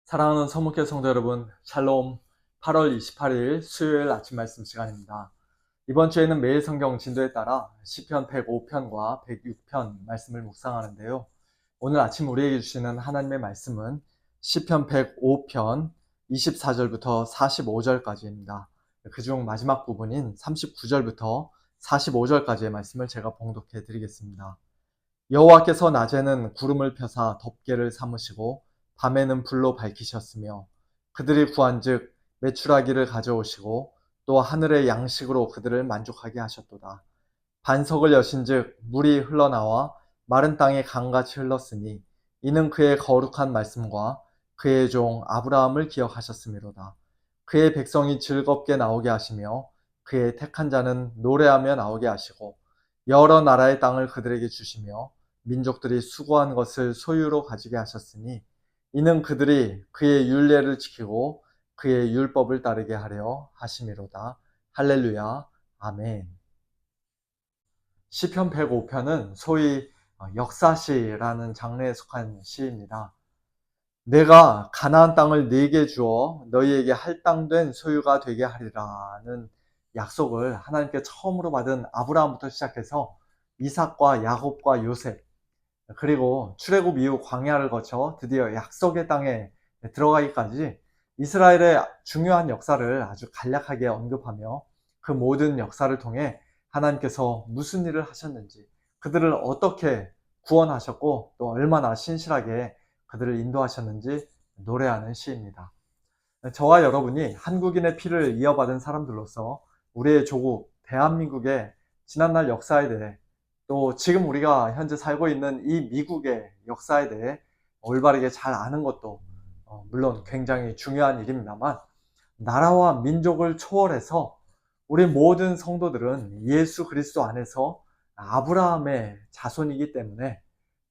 사랑하는 서목회 성도 여러분, 샬롬. 8월 28일 수요일 아침 말씀 시간입니다. 이번 주에는 매일 성경 진도에 따라 시편 105편과 106편 말씀을 묵상하는데요. 오늘 아침 우리에게 주시는 하나님의 말씀은 시편 105편 24절부터 45절까지입니다. 그중 마지막 부분인 39절부터 45절까지의 말씀을 제가 봉독해 드리겠습니다. 여호와께서 낮에는 구름을 펴사 덮개를 삼으시고 밤에는 불로 밝히셨으며 그들이 구한즉 메추라기를 가져오시고 또 하늘의 양식으로 그들을 만족하게 하셨도다. 반석을 여신즉 물이 흘러나와 마른 땅에 강같이 흘렀으니 이는 그의 거룩한 말씀과 그의 종 아브라함을 기억하셨음이로다. 그의 백성이 즐겁게 나오게 하시며 그의 택한 자는 노래하며 나오게 하시고 여러 나라의 땅을 그들에게 주시며 민족들이 수고한 것을 소유로 가지게 하셨으니 이는 그들이 그의 율례를 지키고 그의 율법을 따르게 하려 하심이로다. 할렐루야. 아멘. 시편 105편은 소위 역사시라는 장르에 속한 시입니다. 내가 가나안 땅을 네게 주어 너희에게 할당된 소유가 되게 하리라는 약속을 하나님께 처음으로 받은 아브라함부터 시작해서 이삭과 야곱과 요셉, 그리고 출애굽 이후 광야를 거쳐 드디어 약속의 땅에 들어가기까지 이스라엘의 중요한 역사를 아주 간략하게 언급하며 그 모든 역사를 통해 하나님께서 무슨 일을 하셨는지, 그들을 어떻게 구원하셨고 또 얼마나 신실하게 그들을 인도하셨는지 노래하는 시입니다. 저와 여러분이 한국인의 피를 이어받은 사람들로서 우리의 조국 대한민국의 지난날 역사에 대해, 또 지금 우리가 현재 살고 있는 이 미국의 역사에 대해 올바르게 잘 아는 것도 물론 굉장히 중요한 일입니다만, 나라와 민족을 초월해서 우리 모든 성도들은 예수 그리스도 안에서 아브라함의 자손이기 때문에,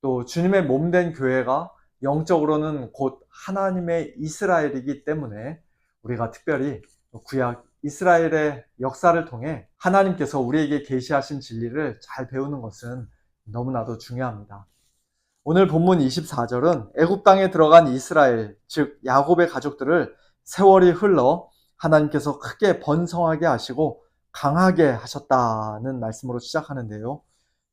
또 주님의 몸된 교회가 영적으로는 곧 하나님의 이스라엘이기 때문에 우리가 특별히 구약 이스라엘의 역사를 통해 하나님께서 우리에게 계시하신 진리를 잘 배우는 것은 너무나도 중요합니다. 오늘 본문 24절은 애굽 땅에 들어간 이스라엘, 즉 야곱의 가족들을 세월이 흘러 하나님께서 크게 번성하게 하시고 강하게 하셨다는 말씀으로 시작하는데요.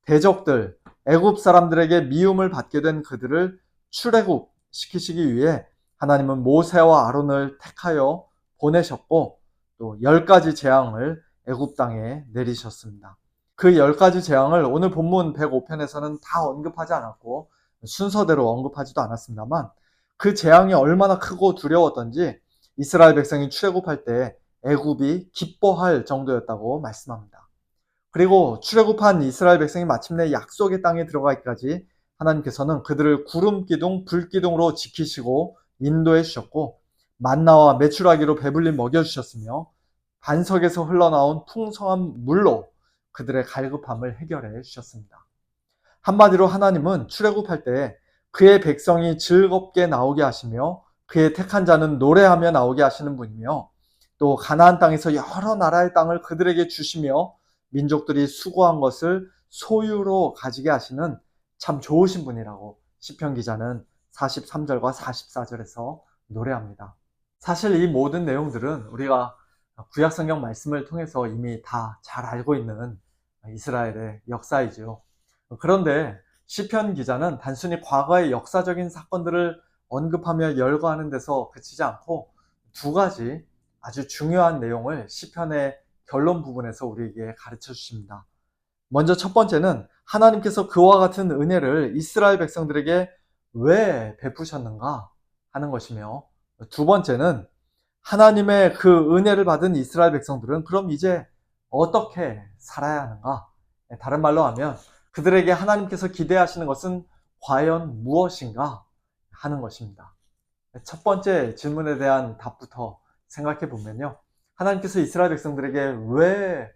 대적들, 애굽 사람들에게 미움을 받게 된 그들을 출애굽 시키시기 위해 하나님은 모세와 아론을 택하여 보내셨고 또 10가지 재앙을 애굽 땅에 내리셨습니다. 그 10가지 재앙을 오늘 본문 105편에서는 다 언급하지 않았고 순서대로 언급하지도 않았습니다만, 그 재앙이 얼마나 크고 두려웠던지 이스라엘 백성이 출애굽할 때 애굽이 기뻐할 정도였다고 말씀합니다. 그리고 출애굽한 이스라엘 백성이 마침내 약속의 땅에 들어가기까지 하나님께서는 그들을 구름 기둥, 불 기둥으로 지키시고 인도해 주셨고, 만나와 메추라기로 배불리 먹여 주셨으며 반석에서 흘러나온 풍성한 물로 그들의 갈급함을 해결해 주셨습니다. 한마디로 하나님은 출애굽할 때 그의 백성이 즐겁게 나오게 하시며 그의 택한 자는 노래하며 나오게 하시는 분이며, 또 가나안 땅에서 여러 나라의 땅을 그들에게 주시며 민족들이 수고한 것을 소유로 가지게 하시는 참 좋으신 분이라고 시편 기자는 43절과 44절에서 노래합니다. 사실 이 모든 내용들은 우리가 구약 성경 말씀을 통해서 이미 다 잘 알고 있는 이스라엘의 역사이죠. 그런데 시편 기자는 단순히 과거의 역사적인 사건들을 언급하며 열거하는 데서 그치지 않고 두 가지 아주 중요한 내용을 시편의 결론 부분에서 우리에게 가르쳐 주십니다. 먼저 첫 번째는 하나님께서 그와 같은 은혜를 이스라엘 백성들에게 왜 베푸셨는가 하는 것이며, 두 번째는 하나님의 그 은혜를 받은 이스라엘 백성들은 그럼 이제 어떻게 살아야 하는가? 다른 말로 하면 그들에게 하나님께서 기대하시는 것은 과연 무엇인가 하는 것입니다. 첫 번째 질문에 대한 답부터 생각해 보면요. 하나님께서 이스라엘 백성들에게 왜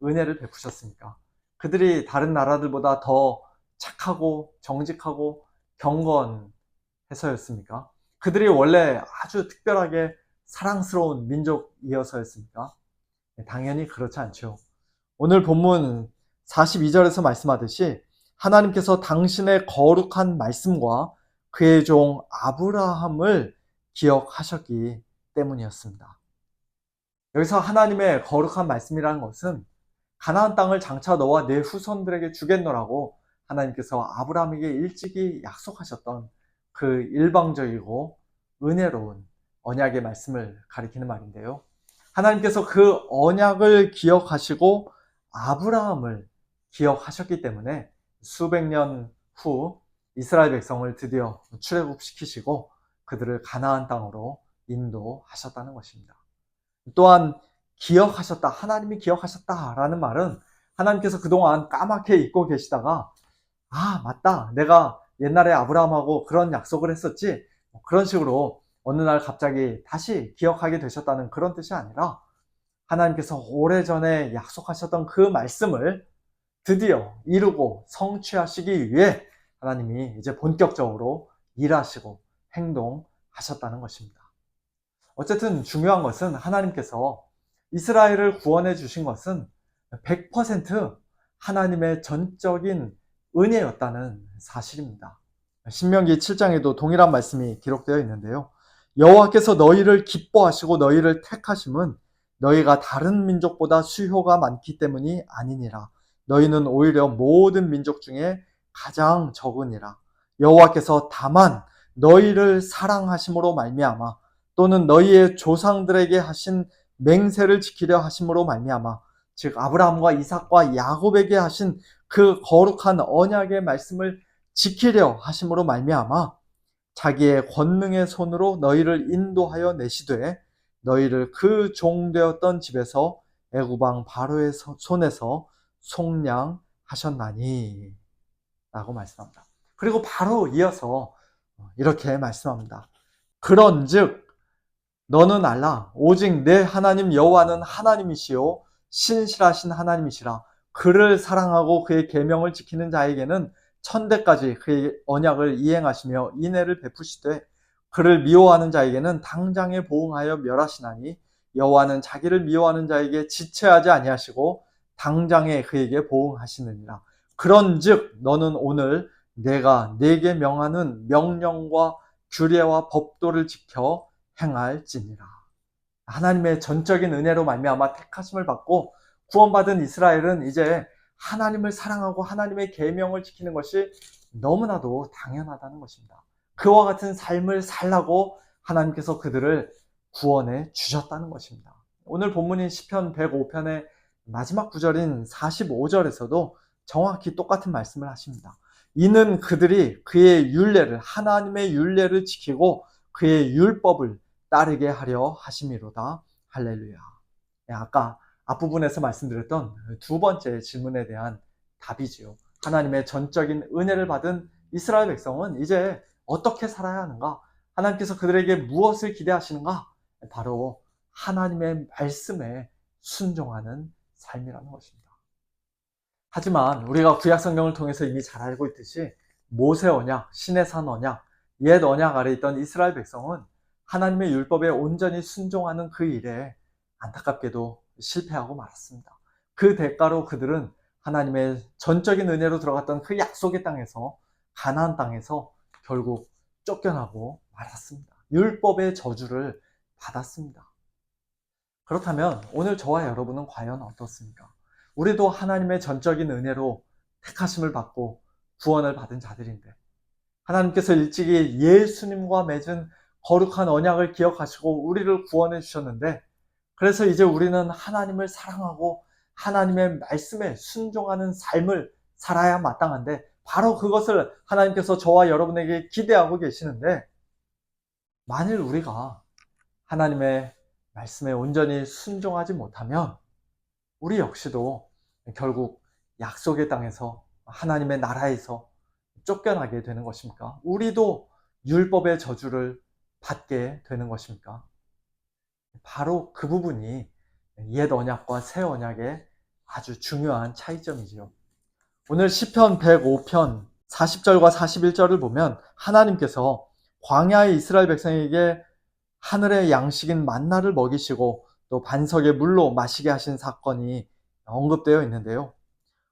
은혜를 베푸셨습니까? 그들이 다른 나라들보다 더 착하고 정직하고 경건해서였습니까? 그들이 원래 아주 특별하게 사랑스러운 민족이어서였습니까? 당연히 그렇지 않죠. 오늘 본문 42절에서 말씀하듯이 하나님께서 당신의 거룩한 말씀과 그의 종 아브라함을 기억하셨기 때문이었습니다. 여기서 하나님의 거룩한 말씀이라는 것은 가나안 땅을 장차 너와 내 후손들에게 주겠노라고 하나님께서 아브라함에게 일찍이 약속하셨던 그 일방적이고 은혜로운 언약의 말씀을 가리키는 말인데요. 하나님께서 그 언약을 기억하시고 아브라함을 기억하셨기 때문에 수백 년 후 이스라엘 백성을 드디어 출애굽시키시고 그들을 가나안 땅으로 인도하셨다는 것입니다. 또한 기억하셨다, 하나님이 기억하셨다라는 말은 하나님께서 그동안 까맣게 잊고 계시다가 맞다, 내가 옛날에 아브라함하고 그런 약속을 했었지, 그런 식으로 어느 날 갑자기 다시 기억하게 되셨다는 그런 뜻이 아니라 하나님께서 오래전에 약속하셨던 그 말씀을 드디어 이루고 성취하시기 위해 하나님이 이제 본격적으로 일하시고 행동하셨다는 것입니다. 어쨌든 중요한 것은 하나님께서 이스라엘을 구원해 주신 것은 100% 하나님의 전적인 은혜였다는 사실입니다. 신명기 7장에도 동일한 말씀이 기록되어 있는데요. 여호와께서 너희를 기뻐하시고 너희를 택하심은 너희가 다른 민족보다 수효가 많기 때문이 아니니라. 너희는 오히려 모든 민족 중에 가장 적으니라. 여호와께서 다만 너희를 사랑하심으로 말미암아 또는 너희의 조상들에게 하신 맹세를 지키려 하심으로 말미암아 즉 아브라함과 이삭과 야곱에게 하신 그 거룩한 언약의 말씀을 지키려 하심으로 말미암아 자기의 권능의 손으로 너희를 인도하여 내시되 너희를 그 종되었던 집에서 애굽 왕 바로의 손에서 속량하셨나니 라고 말씀합니다. 그리고 바로 이어서 이렇게 말씀합니다. 그런즉 너는 알라 오직 내 하나님 여호와는 하나님이시요 신실하신 하나님이시라. 그를 사랑하고 그의 계명을 지키는 자에게는 천대까지 그의 언약을 이행하시며 인애를 베푸시되 그를 미워하는 자에게는 당장에 보응하여 멸하시나니 여호와는 자기를 미워하는 자에게 지체하지 아니하시고 당장에 그에게 보응하시느니라. 그런즉 너는 오늘 내가 네게 명하는 명령과 규례와 법도를 지켜 행할지니라. 하나님의 전적인 은혜로 말미암아 택하심을 받고 구원받은 이스라엘은 이제 하나님을 사랑하고 하나님의 계명을 지키는 것이 너무나도 당연하다는 것입니다. 그와 같은 삶을 살라고 하나님께서 그들을 구원해 주셨다는 것입니다. 오늘 본문인 시편 105편의 마지막 구절인 45절에서도 정확히 똑같은 말씀을 하십니다. 이는 그들이 그의 율례를 하나님의 율례를 지키고 그의 율법을 따르게 하려 하심이로다. 할렐루야. 아까 앞부분에서 말씀드렸던 두 번째 질문에 대한 답이지요. 하나님의 전적인 은혜를 받은 이스라엘 백성은 이제 어떻게 살아야 하는가? 하나님께서 그들에게 무엇을 기대하시는가? 바로 하나님의 말씀에 순종하는 삶이라는 것입니다. 하지만 우리가 구약 성경을 통해서 이미 잘 알고 있듯이 모세 언약, 시내산 언약, 옛 언약 아래 있던 이스라엘 백성은 하나님의 율법에 온전히 순종하는 그 일에 안타깝게도 실패하고 말았습니다. 그 대가로 그들은 하나님의 전적인 은혜로 들어갔던 그 약속의 땅에서 가나안 땅에서 결국 쫓겨나고 말았습니다. 율법의 저주를 받았습니다. 그렇다면 오늘 저와 여러분은 과연 어떻습니까? 우리도 하나님의 전적인 은혜로 택하심을 받고 구원을 받은 자들인데 하나님께서 일찍이 예수님과 맺은 거룩한 언약을 기억하시고 우리를 구원해 주셨는데 그래서 이제 우리는 하나님을 사랑하고 하나님의 말씀에 순종하는 삶을 살아야 마땅한데 바로 그것을 하나님께서 저와 여러분에게 기대하고 계시는데 만일 우리가 하나님의 말씀에 온전히 순종하지 못하면 우리 역시도 결국 약속의 땅에서 하나님의 나라에서 쫓겨나게 되는 것입니까? 우리도 율법의 저주를 받게 되는 것입니까? 바로 그 부분이 옛 언약과 새 언약의 아주 중요한 차이점이지요. 오늘 시편 105편 40절과 41절을 보면 하나님께서 광야의 이스라엘 백성에게 하늘의 양식인 만나를 먹이시고 또 반석의 물로 마시게 하신 사건이 언급되어 있는데요.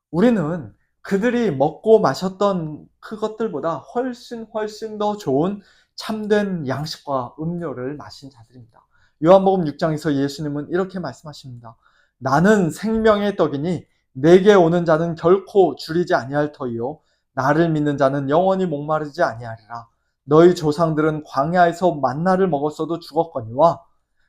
우리는 그들이 먹고 마셨던 그것들보다 훨씬 더 좋은 참된 양식과 음료를 마신 자들입니다. 요한복음 6장에서 예수님은 이렇게 말씀하십니다. 나는 생명의 떡이니 내게 오는 자는 결코 줄이지 아니할 터이요 나를 믿는 자는 영원히 목마르지 아니하리라. 너희 조상들은 광야에서 만나를 먹었어도 죽었거니와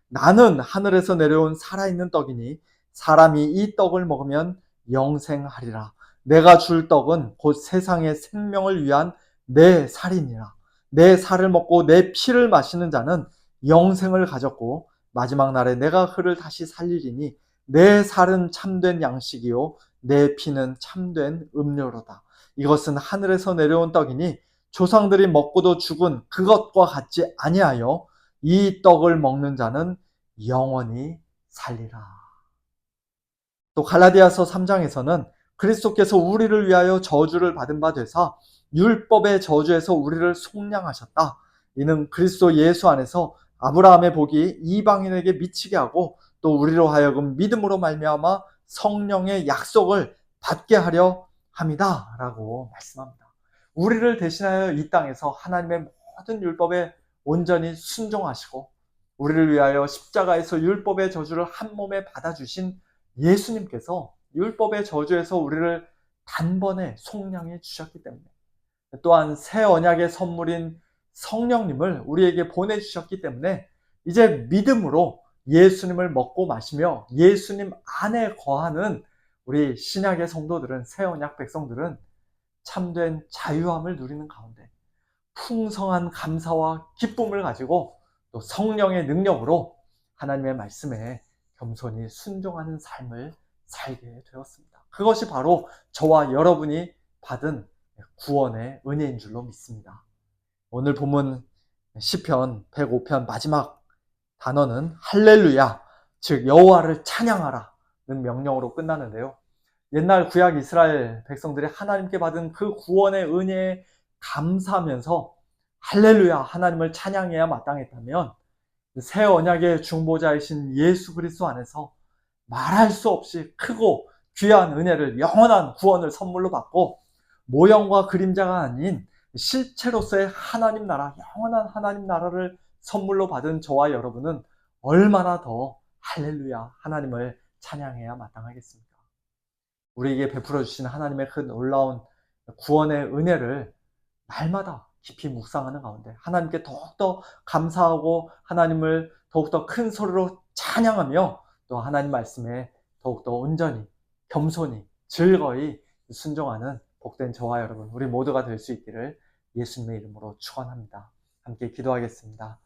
나는 하늘에서 내려온 살아있는 떡이니 사람이 이 떡을 먹으면 영생하리라. 내가 줄 떡은 곧 세상의 생명을 위한 내 살이니라. 내 살을 먹고 내 피를 마시는 자는 영생을 가졌고 마지막 날에 내가 그를 다시 살리리니 내 살은 참된 양식이요 내 피는 참된 음료로다. 이것은 하늘에서 내려온 떡이니 조상들이 먹고도 죽은 그것과 같지 아니하여 이 떡을 먹는 자는 영원히 살리라. 또 갈라디아서 3장에서는 그리스도께서 우리를 위하여 저주를 받은 바 되사 율법의 저주에서 우리를 속량하셨다. 이는 그리스도 예수 안에서 아브라함의 복이 이방인에게 미치게 하고 또 우리로 하여금 믿음으로 말미암아 성령의 약속을 받게 하려 함이다 라고 말씀합니다. 우리를 대신하여 이 땅에서 하나님의 모든 율법에 온전히 순종하시고 우리를 위하여 십자가에서 율법의 저주를 한 몸에 받아주신 예수님께서 율법의 저주에서 우리를 단번에 속량해 주셨기 때문에 또한 새 언약의 선물인 성령님을 우리에게 보내주셨기 때문에 이제 믿음으로 예수님을 먹고 마시며 예수님 안에 거하는 우리 신약의 성도들은 새 언약 백성들은 참된 자유함을 누리는 가운데 풍성한 감사와 기쁨을 가지고 또 성령의 능력으로 하나님의 말씀에 겸손히 순종하는 삶을 살게 되었습니다. 그것이 바로 저와 여러분이 받은 구원의 은혜인 줄로 믿습니다. 오늘 본문 시편 105편 마지막 단어는 할렐루야, 즉 여호와를 찬양하라는 명령으로 끝나는데요. 옛날 구약 이스라엘 백성들이 하나님께 받은 그 구원의 은혜에 감사하면서 할렐루야 하나님을 찬양해야 마땅했다면 새 언약의 중보자이신 예수 그리스도 안에서 말할 수 없이 크고 귀한 은혜를 영원한 구원을 선물로 받고 모형과 그림자가 아닌 실체로서의 하나님 나라, 영원한 하나님 나라를 선물로 받은 저와 여러분은 얼마나 더 할렐루야 하나님을 찬양해야 마땅하겠습니까? 우리에게 베풀어 주신 하나님의 그 놀라운 구원의 은혜를 날마다 깊이 묵상하는 가운데 하나님께 더욱더 감사하고 하나님을 더욱더 큰 소리로 찬양하며 또 하나님 말씀에 더욱더 온전히 겸손히 즐거이 순종하는 복된 저와 여러분 우리 모두가 될 수 있기를 예수님의 이름으로 축원합니다. 함께 기도하겠습니다.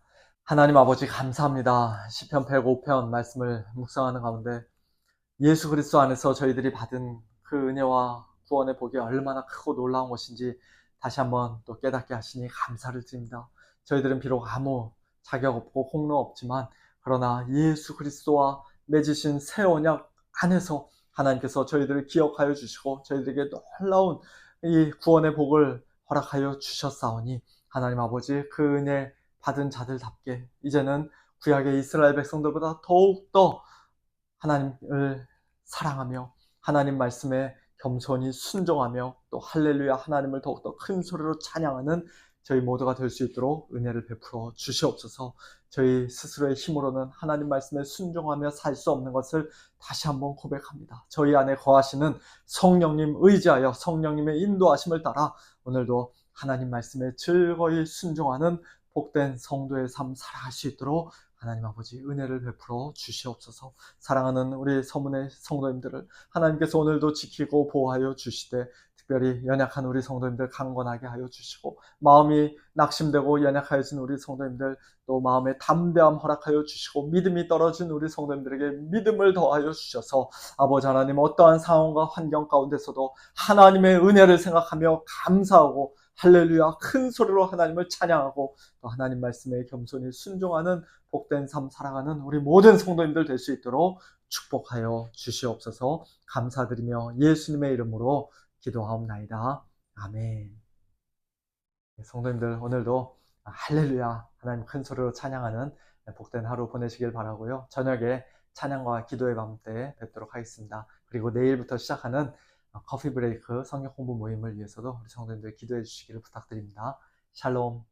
하나님 아버지 감사합니다. 시편 105편 말씀을 묵상하는 가운데 예수 그리스도 안에서 저희들이 받은 그 은혜와 구원의 복이 얼마나 크고 놀라운 것인지 다시 한번 또 깨닫게 하시니 감사를 드립니다. 저희들은 비록 아무 자격 없고 공로 없지만 그러나 예수 그리스도와 맺으신 새 언약 안에서 하나님께서 저희들을 기억하여 주시고 저희들에게 놀라운 이 구원의 복을 허락하여 주셨사오니 하나님 아버지 그 은혜 받은 자들답게 이제는 구약의 이스라엘 백성들보다 더욱더 하나님을 사랑하며 하나님 말씀에 겸손히 순종하며 또 할렐루야 하나님을 더욱더 큰 소리로 찬양하는 저희 모두가 될 수 있도록 은혜를 베풀어 주시옵소서. 저희 스스로의 힘으로는 하나님 말씀에 순종하며 살 수 없는 것을 다시 한번 고백합니다. 저희 안에 거하시는 성령님 의지하여 성령님의 인도하심을 따라 오늘도 하나님 말씀에 즐거이 순종하는 복된 성도의 삶 살아갈 수 있도록 하나님 아버지 은혜를 베풀어 주시옵소서. 사랑하는 우리 서문의 성도님들을 하나님께서 오늘도 지키고 보호하여 주시되 특별히 연약한 우리 성도님들 강건하게 하여 주시고 마음이 낙심되고 연약해진 우리 성도님들 또 마음의 담대함 허락하여 주시고 믿음이 떨어진 우리 성도님들에게 믿음을 더하여 주셔서 아버지 하나님 어떠한 상황과 환경 가운데서도 하나님의 은혜를 생각하며 감사하고 할렐루야 큰 소리로 하나님을 찬양하고 또 하나님 말씀에 겸손히 순종하는 복된 삶 살아가는 우리 모든 성도님들 될 수 있도록 축복하여 주시옵소서. 감사드리며 예수님의 이름으로 기도하옵나이다. 아멘. 성도님들 오늘도 할렐루야 하나님 큰 소리로 찬양하는 복된 하루 보내시길 바라고요. 저녁에 찬양과 기도의 밤 때 뵙도록 하겠습니다. 그리고 내일부터 시작하는 커피 브레이크 성경 공부 모임을 위해서도 우리 성도님들 기도해 주시기를 부탁드립니다. 샬롬.